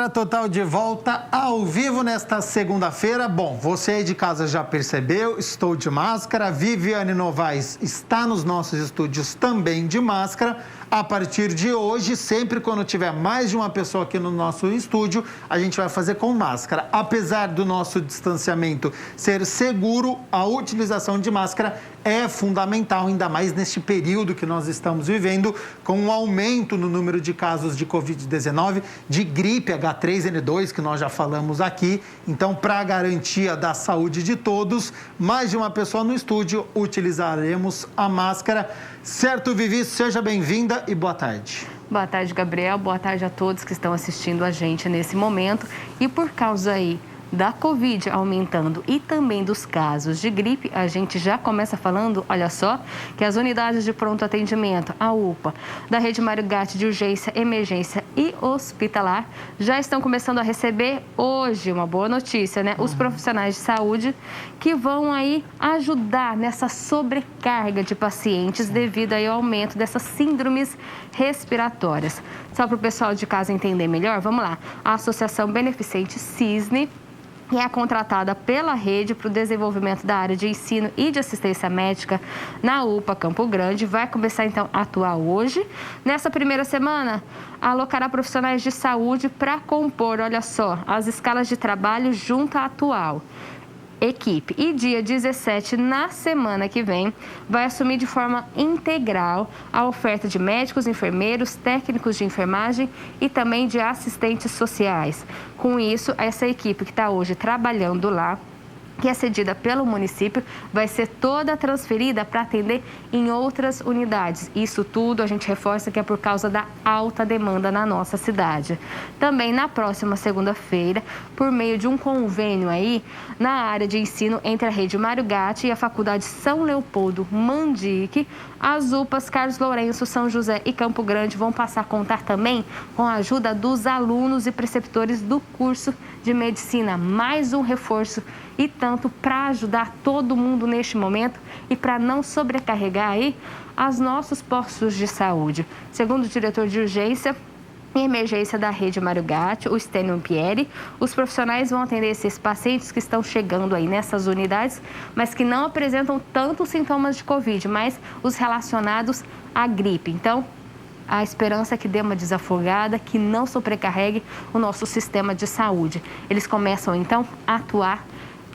Máscara Total de volta ao vivo nesta segunda-feira. Bom, você aí de casa já percebeu, estou de máscara. Viviane Novaes está nos nossos estúdios também de máscara. A partir de hoje, sempre quando tiver mais de uma pessoa aqui no nosso estúdio, a gente vai fazer com máscara. Apesar do nosso distanciamento ser seguro, a utilização de máscara é fundamental, ainda mais neste período que nós estamos vivendo, com um aumento no número de casos de Covid-19, de gripe H3N2, que nós já falamos aqui. Então, para a garantia da saúde de todos, mais de uma pessoa no estúdio, utilizaremos a máscara. Certo, Vivi? Seja bem-vinda e boa tarde. Boa tarde, Gabriel. Boa tarde a todos que estão assistindo a gente nesse momento. E por causa aí da Covid aumentando e também dos casos de gripe, a gente já começa falando, olha só, que as unidades de pronto atendimento, a UPA, da Rede Mário Gatti de urgência, emergência e hospitalar, já estão começando a receber hoje, uma boa notícia, né? Os profissionais de saúde que vão aí ajudar nessa sobrecarga de pacientes devido aí ao aumento dessas síndromes respiratórias. Só para o pessoal de casa entender melhor, vamos lá. A Associação Beneficente Cisne, que é contratada pela rede para o desenvolvimento da área de ensino e de assistência médica na UPA Campo Grande, vai começar então a atuar hoje. Nessa primeira semana, alocará profissionais de saúde para compor, olha só, as escalas de trabalho junto à atual equipe. E dia 17, na semana que vem, vai assumir de forma integral a oferta de médicos, enfermeiros, técnicos de enfermagem e também de assistentes sociais. Com isso, essa equipe que está hoje trabalhando lá, que é cedida pelo município, vai ser toda transferida para atender em outras unidades. Isso tudo a gente reforça que é por causa da alta demanda na nossa cidade. Também na próxima segunda-feira, por meio de um convênio aí na área de ensino entre a Rede Mário Gatti e a Faculdade São Leopoldo Mandique, as UPAs Carlos Lourenço, São José e Campo Grande vão passar a contar também com a ajuda dos alunos e preceptores do curso de medicina. Mais um reforço e tanto para ajudar todo mundo neste momento e para não sobrecarregar aí os nossos postos de saúde. Segundo o diretor de urgência e emergência da Rede Mário Gatti, o Stênio Pieri, os profissionais vão atender esses pacientes que estão chegando aí nessas unidades, mas que não apresentam tantos sintomas de Covid, mas os relacionados à gripe. Então, a esperança é que dê uma desafogada, que não sobrecarregue o nosso sistema de saúde. Eles começam, então, a atuar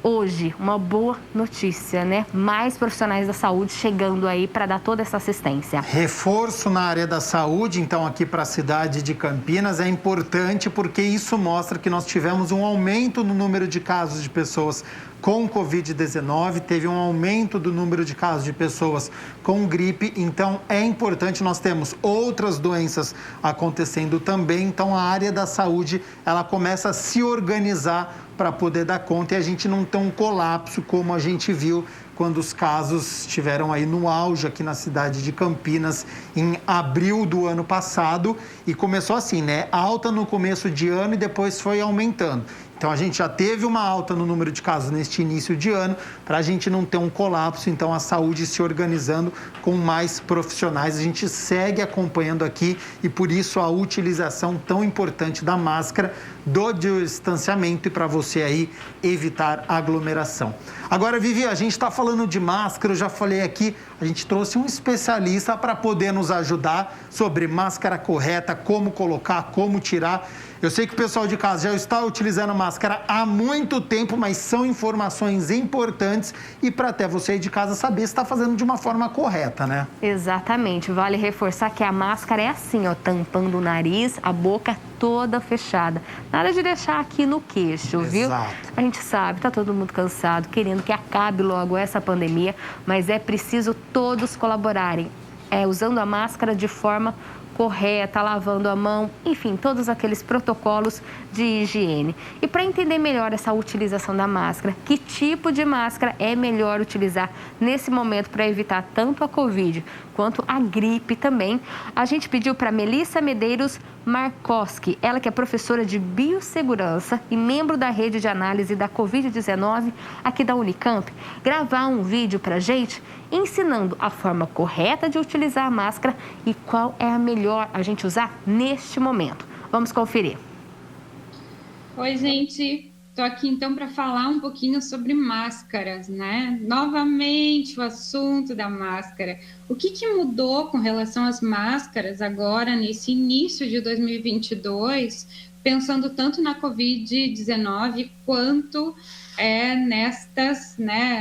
hoje. Uma boa notícia, né? Mais profissionais da saúde chegando aí para dar toda essa assistência. Reforço na área da saúde, então, aqui para a cidade de Campinas é importante porque isso mostra que nós tivemos um aumento no número de casos de pessoas com Covid-19, teve um aumento do número de casos de pessoas com gripe, então é importante, nós temos outras doenças acontecendo também, então a área da saúde, ela começa a se organizar para poder dar conta e a gente não ter um colapso como a gente viu quando os casos estiveram aí no auge aqui na cidade de Campinas em abril do ano passado e começou assim, né? Alta no começo de ano e depois foi aumentando. Então, a gente já teve uma alta no número de casos neste início de ano, para a gente não ter um colapso, então a saúde se organizando com mais profissionais. A gente segue acompanhando aqui e por isso a utilização tão importante da máscara, do distanciamento e para você aí evitar aglomeração. Agora, Vivi, a gente está falando de máscara, eu já falei aqui, a gente trouxe um especialista para poder nos ajudar sobre máscara correta, como colocar, como tirar. Eu sei que o pessoal de casa já está utilizando máscara há muito tempo, mas são informações importantes e para até você aí de casa saber se está fazendo de uma forma correta, né? Exatamente. Vale reforçar que a máscara é assim, ó, tampando o nariz, a boca toda fechada. Nada de deixar aqui no queixo, viu? Exato. A gente sabe, tá todo mundo cansado, querendo que acabe logo essa pandemia, mas é preciso todos colaborarem, usando a máscara de forma correta, lavando a mão, enfim, todos aqueles protocolos de higiene. E para entender melhor essa utilização da máscara, que tipo de máscara é melhor utilizar nesse momento para evitar tanto a Covid quanto a gripe também, a gente pediu para Melissa Medeiros Markoski, ela que é professora de biossegurança e membro da rede de análise da Covid-19 aqui da Unicamp, gravar um vídeo para a gente ensinando a forma correta de utilizar a máscara e qual é a melhor a gente usar neste momento. Vamos conferir. Oi, gente. Estou aqui então para falar um pouquinho sobre máscaras, né? Novamente o assunto da máscara. O que mudou com relação às máscaras agora nesse início de 2022, pensando tanto na Covid-19 quanto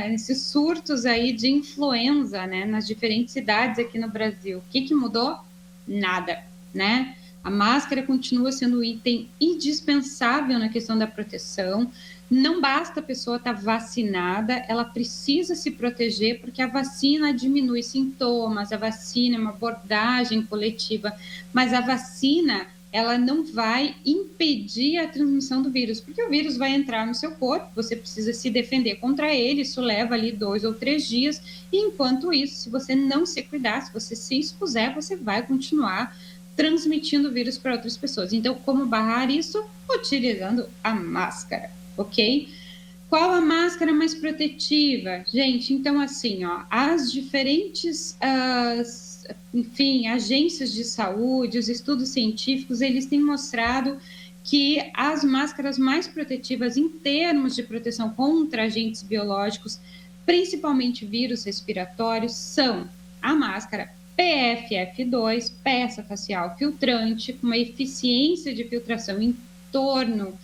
nesses surtos aí de influenza, né? Nas diferentes cidades aqui no Brasil. O que mudou? Nada, né? A máscara continua sendo um item indispensável na questão da proteção. Não basta a pessoa estar vacinada, ela precisa se proteger, porque a vacina diminui sintomas, a vacina é uma abordagem coletiva, mas a vacina, ela não vai impedir a transmissão do vírus, porque o vírus vai entrar no seu corpo, você precisa se defender contra ele, isso leva ali 2 ou 3 dias, e enquanto isso, se você não se cuidar, se você se expuser, você vai continuar transmitindo o vírus para outras pessoas. Então, como barrar isso? Utilizando a máscara, ok? Qual a máscara mais protetiva? Gente, então assim, ó, as diferentes, agências de saúde, os estudos científicos, eles têm mostrado que as máscaras mais protetivas em termos de proteção contra agentes biológicos, principalmente vírus respiratórios, são a máscara PFF2, peça facial filtrante, com uma eficiência de filtração em torno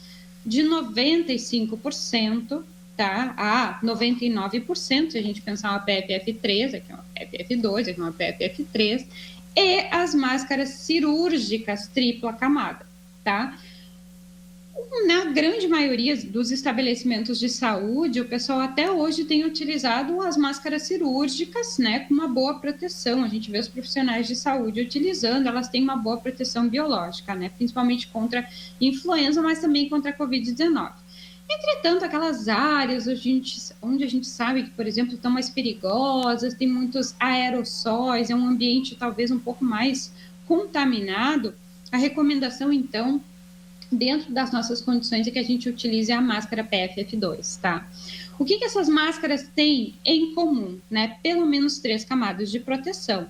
de 95%, tá? A 99%, se a gente pensar uma PFF3, aqui é uma PFF2, aqui é uma PFF3, e as máscaras cirúrgicas tripla camada, tá? Na grande maioria dos estabelecimentos de saúde, o pessoal até hoje tem utilizado as máscaras cirúrgicas, né, com uma boa proteção. A gente vê os profissionais de saúde utilizando, elas têm uma boa proteção biológica, né, principalmente contra influenza, mas também contra a Covid-19. Entretanto, aquelas áreas onde a gente sabe que, por exemplo, estão mais perigosas, tem muitos aerossóis, é um ambiente talvez um pouco mais contaminado, a recomendação, então, dentro das nossas condições é que a gente utilize a máscara PFF2, tá? O que essas máscaras têm em comum, né? Pelo menos 3 camadas de proteção.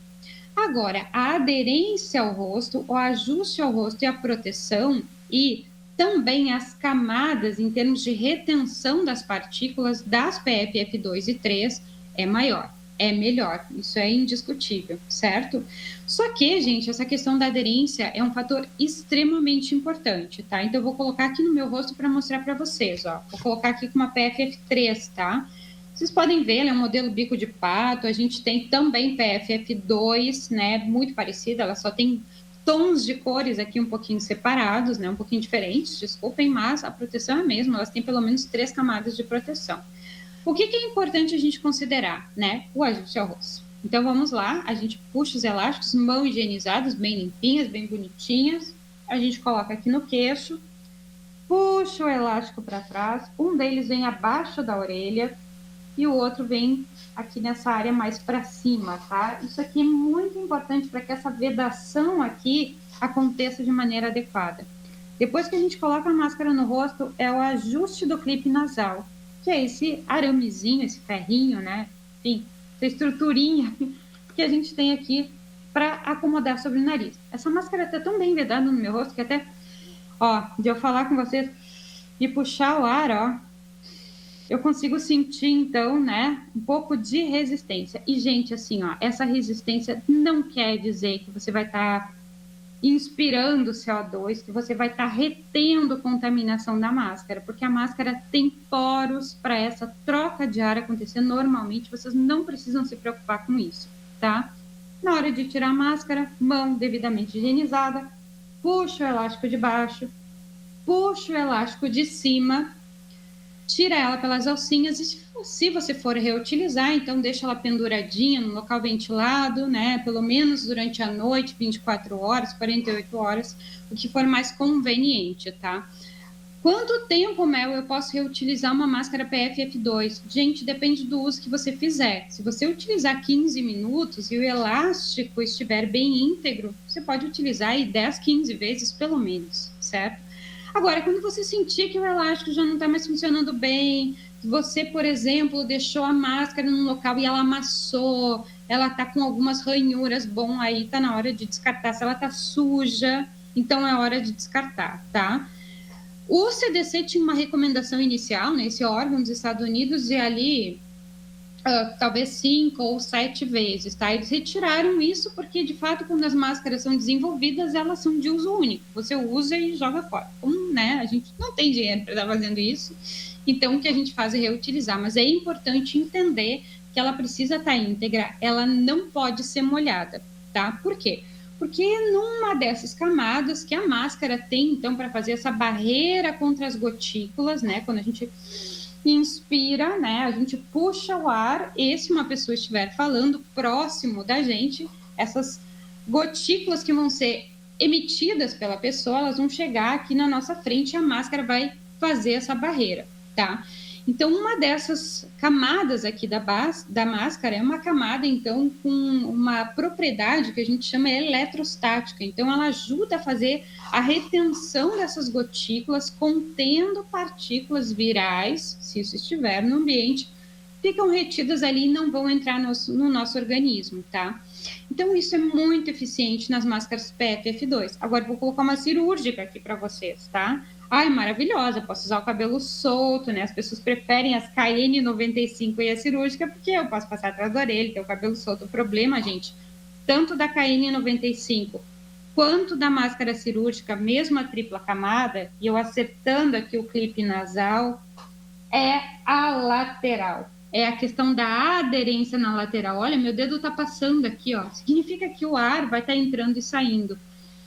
Agora, a aderência ao rosto, o ajuste ao rosto e a proteção e também as camadas em termos de retenção das partículas das PFF2 e 3 é maior. É melhor, isso é indiscutível, certo? Só que, gente, essa questão da aderência é um fator extremamente importante, tá? Então, eu vou colocar aqui no meu rosto para mostrar para vocês, ó. Vou colocar aqui com uma PFF3, tá? Vocês podem ver, ela é um modelo bico de pato, a gente tem também PFF2, né? Muito parecida, ela só tem tons de cores aqui um pouquinho separados, né? Um pouquinho diferentes, desculpem, mas a proteção é a mesma, elas têm pelo menos 3 camadas de proteção. O que é importante a gente considerar, né? O ajuste ao rosto. Então, vamos lá, a gente puxa os elásticos, mãos higienizadas, bem limpinhas, bem bonitinhas. A gente coloca aqui no queixo, puxa o elástico para trás, um deles vem abaixo da orelha e o outro vem aqui nessa área mais para cima, tá? Isso aqui é muito importante para que essa vedação aqui aconteça de maneira adequada. Depois que a gente coloca a máscara no rosto, é o ajuste do clipe nasal, que é esse aramezinho, esse ferrinho, né? Enfim, essa estruturinha que a gente tem aqui para acomodar sobre o nariz. Essa máscara está tão bem vedada no meu rosto que até, ó, de eu falar com vocês e puxar o ar, ó, eu consigo sentir, então, né, um pouco de resistência. E, gente, assim, ó, essa resistência não quer dizer que você vai estar inspirando CO2, que você vai estar retendo contaminação da máscara, porque a máscara tem poros para essa troca de ar acontecer normalmente, vocês não precisam se preocupar com isso, tá? Na hora de tirar a máscara, mão devidamente higienizada, puxa o elástico de baixo, puxa o elástico de cima, tira ela pelas alcinhas e se você for reutilizar, então deixa ela penduradinha no local ventilado, né? Pelo menos durante a noite, 24 horas, 48 horas, o que for mais conveniente, tá? Quanto tempo, Mel, eu posso reutilizar uma máscara PFF2? Gente, depende do uso que você fizer. Se você utilizar 15 minutos e o elástico estiver bem íntegro, você pode utilizar aí 10, 15 vezes pelo menos, certo? Agora, quando você sentir que o elástico já não está mais funcionando bem, você, por exemplo, deixou a máscara num local e ela amassou, ela está com algumas ranhuras, bom, aí está na hora de descartar. Se ela está suja, então é hora de descartar, tá? O CDC tinha uma recomendação inicial, né, esse órgão dos Estados Unidos, de ali talvez 5 ou 7 vezes, tá? Eles retiraram isso porque, de fato, quando as máscaras são desenvolvidas, elas são de uso único. Você usa e joga fora. Como, né, a gente não tem dinheiro para estar fazendo isso, então o que a gente faz é reutilizar. Mas é importante entender que ela precisa estar íntegra, ela não pode ser molhada, tá? Por quê? Porque numa dessas camadas que a máscara tem, então, para fazer essa barreira contra as gotículas, né? Quando a gente inspira, né? A gente puxa o ar e se uma pessoa estiver falando próximo da gente, essas gotículas que vão ser emitidas pela pessoa, elas vão chegar aqui na nossa frente e a máscara vai fazer essa barreira, tá? Então, uma dessas camadas aqui da máscara é uma camada, então, com uma propriedade que a gente chama eletrostática. Então, ela ajuda a fazer a retenção dessas gotículas, contendo partículas virais, se isso estiver no ambiente, ficam retidas ali e não vão entrar no nosso organismo, tá? Então, isso é muito eficiente nas máscaras PFF2. Agora, vou colocar uma cirúrgica aqui para vocês, tá? Ai, maravilhosa, posso usar o cabelo solto, né? As pessoas preferem as KN95 e a cirúrgica, porque eu posso passar atrás da orelha, ter o cabelo solto. O problema, gente, tanto da KN95 quanto da máscara cirúrgica, mesmo a tripla camada, e eu acertando aqui o clipe nasal, é a lateral. É a questão da aderência na lateral. Olha, meu dedo tá passando aqui, ó. Significa que o ar vai estar entrando e saindo.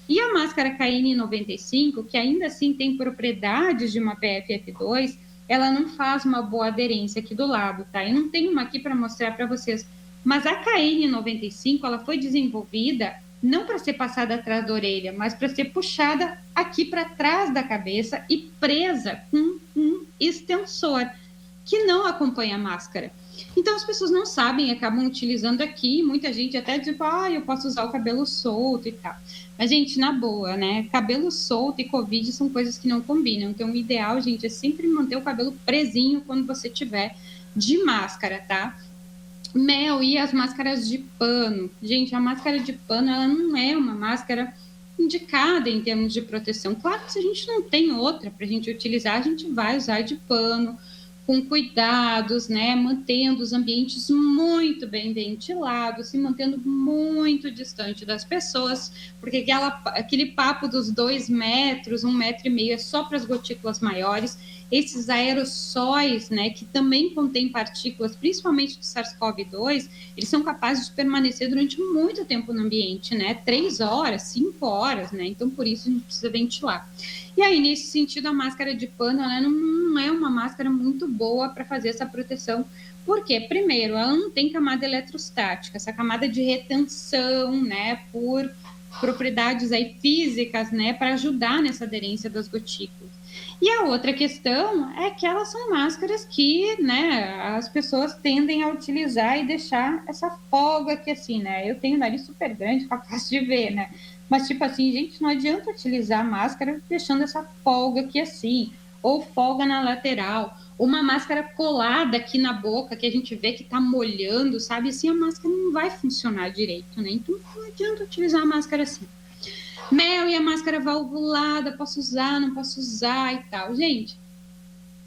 E a máscara KN95, que ainda assim tem propriedades de uma PFF2, ela não faz uma boa aderência aqui do lado, tá? Eu não tenho uma aqui para mostrar para vocês. Mas a KN95, ela foi desenvolvida não para ser passada atrás da orelha, mas para ser puxada aqui para trás da cabeça e presa com um extensor que não acompanha a máscara. Então, as pessoas não sabem, acabam utilizando aqui, muita gente até diz, eu posso usar o cabelo solto e tal. Mas, gente, na boa, né? Cabelo solto e Covid são coisas que não combinam. Então, o ideal, gente, é sempre manter o cabelo presinho quando você tiver de máscara, tá? Mel, e as máscaras de pano? Gente, a máscara de pano, ela não é uma máscara indicada em termos de proteção. Claro que se a gente não tem outra para a gente utilizar, a gente vai usar de pano, com cuidados, né, mantendo os ambientes muito bem ventilados, se mantendo muito distante das pessoas, porque aquele papo dos 2 metros, 1,5 metro é só para as gotículas maiores. Esses aerossóis, né, que também contêm partículas, principalmente do SARS-CoV-2, eles são capazes de permanecer durante muito tempo no ambiente, né, 3 horas, 5 horas, né, então por isso a gente precisa ventilar. E aí, nesse sentido, a máscara de pano, ela não é uma máscara muito boa para fazer essa proteção. Por quê? Primeiro, ela não tem camada eletrostática, essa camada de retenção, né, por propriedades aí físicas, né, para ajudar nessa aderência das gotículas. E a outra questão é que elas são máscaras que, né, as pessoas tendem a utilizar e deixar essa folga aqui assim, né? Eu tenho o nariz super grande, fica fácil de ver, né? Mas, tipo assim, gente, não adianta utilizar a máscara deixando essa folga aqui assim, ou folga na lateral, uma máscara colada aqui na boca, que a gente vê que tá molhando, sabe? Assim, a máscara não vai funcionar direito, né? Então, não adianta utilizar a máscara assim. Mel, e a máscara valvulada, posso usar, não posso usar e tal. Gente,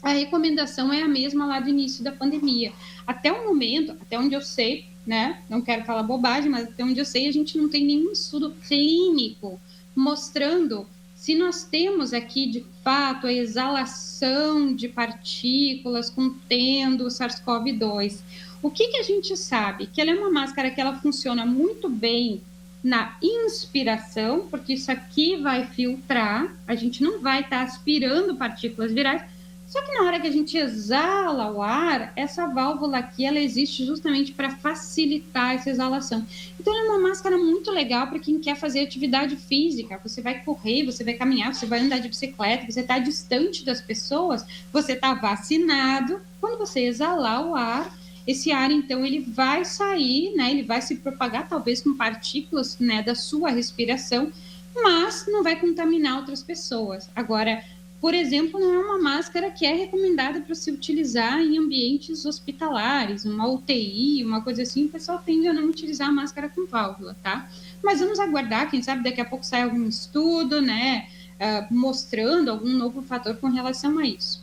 a recomendação é a mesma lá do início da pandemia. Até o momento, até onde eu sei, né? Não quero falar bobagem, mas até onde eu sei, a gente não tem nenhum estudo clínico mostrando se nós temos aqui, de fato, a exalação de partículas contendo o SARS-CoV-2. O que a gente sabe? Que ela é uma máscara que ela funciona muito bem na inspiração, porque isso aqui vai filtrar, a gente não vai estar aspirando partículas virais, só que na hora que a gente exala o ar, essa válvula aqui, ela existe justamente para facilitar essa exalação. Então, é uma máscara muito legal para quem quer fazer atividade física. Você vai correr, você vai caminhar, você vai andar de bicicleta, você está distante das pessoas, você está vacinado. Quando você exalar o ar, esse ar, então, ele vai sair, né? Ele vai se propagar, talvez com partículas, né, da sua respiração, mas não vai contaminar outras pessoas. Agora, por exemplo, não é uma máscara que é recomendada para se utilizar em ambientes hospitalares, uma UTI, uma coisa assim, o pessoal tende a não utilizar a máscara com válvula, tá? Mas vamos aguardar, quem sabe daqui a pouco sai algum estudo, né, mostrando algum novo fator com relação a isso.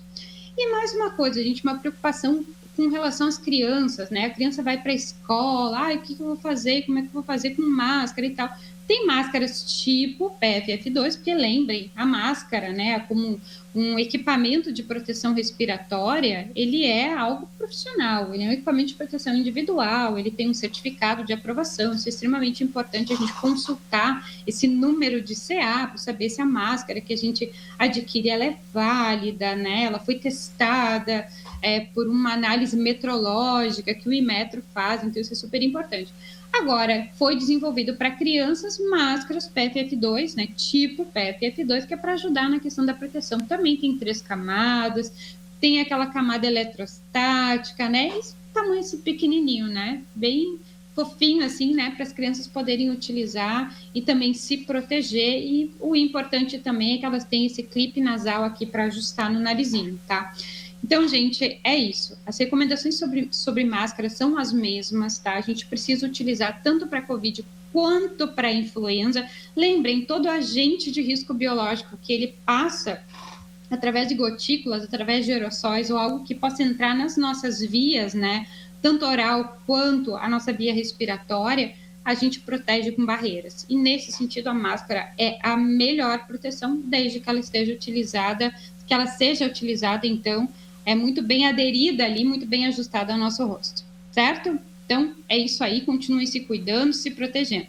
E mais uma coisa, gente, uma preocupação com relação às crianças, né? A criança vai para a escola, o que eu vou fazer, como é que eu vou fazer com máscara e tal. Tem máscaras tipo PFF2, porque lembrem, a máscara, né, como um equipamento de proteção respiratória, ele é algo profissional, ele é um equipamento de proteção individual, ele tem um certificado de aprovação, isso é extremamente importante a gente consultar esse número de CA para saber se a máscara que a gente adquire, ela é válida, né, ela foi testada por uma análise metrológica que o Inmetro faz, então isso é super importante. Agora, foi desenvolvido para crianças máscaras PFF2, né, tipo PFF2, que é para ajudar na questão da proteção. Também tem 3 camadas, tem aquela camada eletrostática, né, esse tamanho esse pequenininho, né, bem fofinho assim, né, para as crianças poderem utilizar e também se proteger. E o importante também é que elas têm esse clipe nasal aqui para ajustar no narizinho, tá? Então, gente, é isso. As recomendações sobre máscara são as mesmas, tá? A gente precisa utilizar tanto para Covid quanto para influenza. Lembrem, todo agente de risco biológico que ele passa através de gotículas, através de aerossóis ou algo que possa entrar nas nossas vias, né? Tanto oral quanto a nossa via respiratória, a gente protege com barreiras. E nesse sentido, a máscara é a melhor proteção desde que ela esteja utilizada, que ela seja utilizada, então, é muito bem aderida ali, muito bem ajustada ao nosso rosto, certo? Então, é isso aí, continuem se cuidando, se protegendo.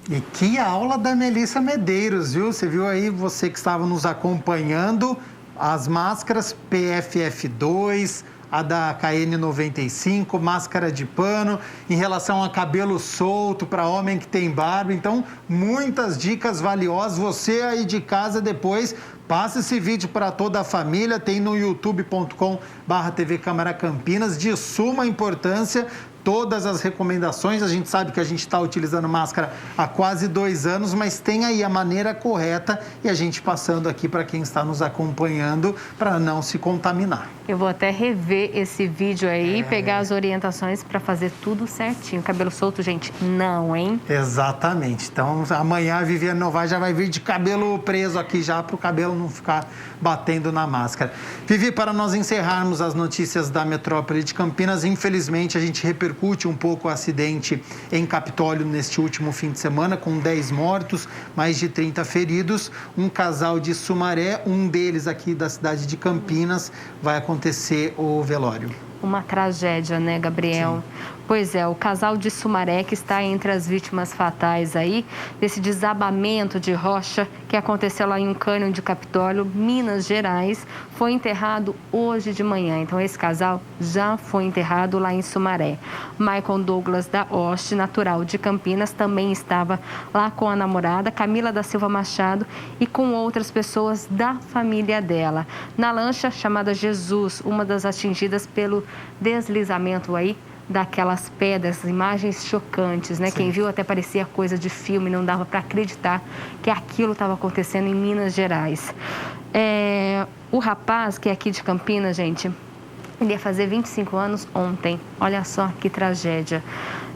E que aula da Melissa Medeiros, viu? Você viu aí, você que estava nos acompanhando, as máscaras PFF2, a da KN95, máscara de pano, em relação a cabelo solto para homem que tem barba. Então, muitas dicas valiosas. Você aí de casa depois, passa esse vídeo para toda a família, tem no youtube.com/TV Câmara Campinas, de suma importância. Todas as recomendações, a gente sabe que a gente está utilizando máscara há quase 2 anos, mas tem aí a maneira correta e a gente passando aqui para quem está nos acompanhando para não se contaminar. Eu vou até rever esse vídeo aí, pegar as orientações para fazer tudo certinho. Cabelo solto, gente, não, hein? Exatamente. Então, amanhã a Viviane Novaes já vai vir de cabelo preso aqui já para o cabelo não ficar batendo na máscara. Vivi, para nós encerrarmos as notícias da metrópole de Campinas, infelizmente a gente repercute um pouco o acidente em Capitólio neste último fim de semana, com 10 mortos, mais de 30 feridos. Um casal de Sumaré, um deles aqui da cidade de Campinas, vai acontecer o velório. Uma tragédia, né, Gabriel? Sim. Pois é, o casal de Sumaré, que está entre as vítimas fatais aí, desse desabamento de rocha que aconteceu lá em um cânion de Capitólio, Minas Gerais, foi enterrado hoje de manhã. Então, esse casal já foi enterrado lá em Sumaré. Michael Douglas da Hoste, natural de Campinas, também estava lá com a namorada, Camila da Silva Machado, e com outras pessoas da família dela. Na lancha chamada Jesus, uma das atingidas pelo deslizamento aí daquelas pedras, imagens chocantes, né? Sim. Quem viu até parecia coisa de filme, não dava para acreditar que aquilo estava acontecendo em Minas Gerais. O rapaz, que é aqui de Campinas, gente, ele ia fazer 25 anos ontem. Olha só que tragédia,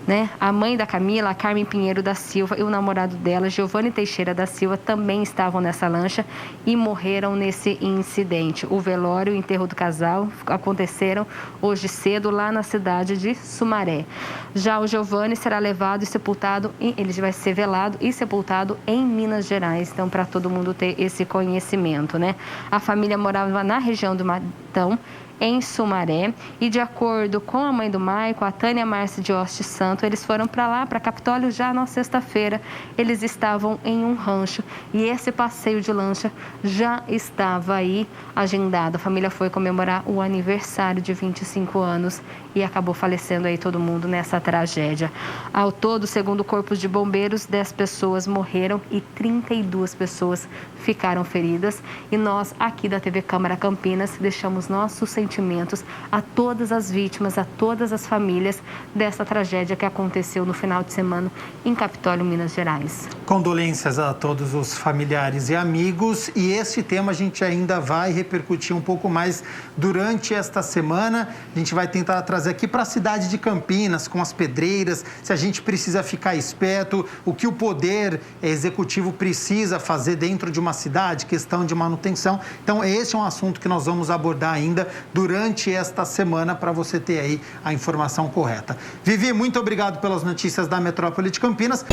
né? A mãe da Camila, a Carmen Pinheiro da Silva, e o namorado dela, Giovanni Teixeira da Silva, também estavam nessa lancha e morreram nesse incidente. O velório e o enterro do casal aconteceram hoje cedo lá na cidade de Sumaré. Já o Giovanni será levado e sepultado, ele vai ser velado e sepultado em Minas Gerais. Então, para todo mundo ter esse conhecimento, né? A família morava na região do Matão, em Sumaré, e de acordo com a mãe do Maico, a Tânia Márcia de Hoste Santo, eles foram para lá, para Capitólio, já na sexta-feira. Eles estavam em um rancho e esse passeio de lancha já estava aí agendado. A família foi comemorar o aniversário de 25 anos e acabou falecendo aí todo mundo nessa tragédia. Ao todo, segundo o Corpo de Bombeiros, 10 pessoas morreram e 32 pessoas ficaram feridas. E nós, aqui da TV Câmara Campinas, deixamos os nossos sentimentos a todas as vítimas, a todas as famílias dessa tragédia que aconteceu no final de semana em Capitólio, Minas Gerais. Condolências a todos os familiares e amigos, e esse tema a gente ainda vai repercutir um pouco mais durante esta semana. A gente vai tentar trazer aqui para a cidade de Campinas, com as pedreiras, se a gente precisa ficar esperto, o que o poder executivo precisa fazer dentro de uma cidade, questão de manutenção. Então, esse é um assunto que nós vamos abordar ainda durante esta semana para você ter aí a informação correta. Vivi, muito obrigado pelas notícias da Metrópole de Campinas.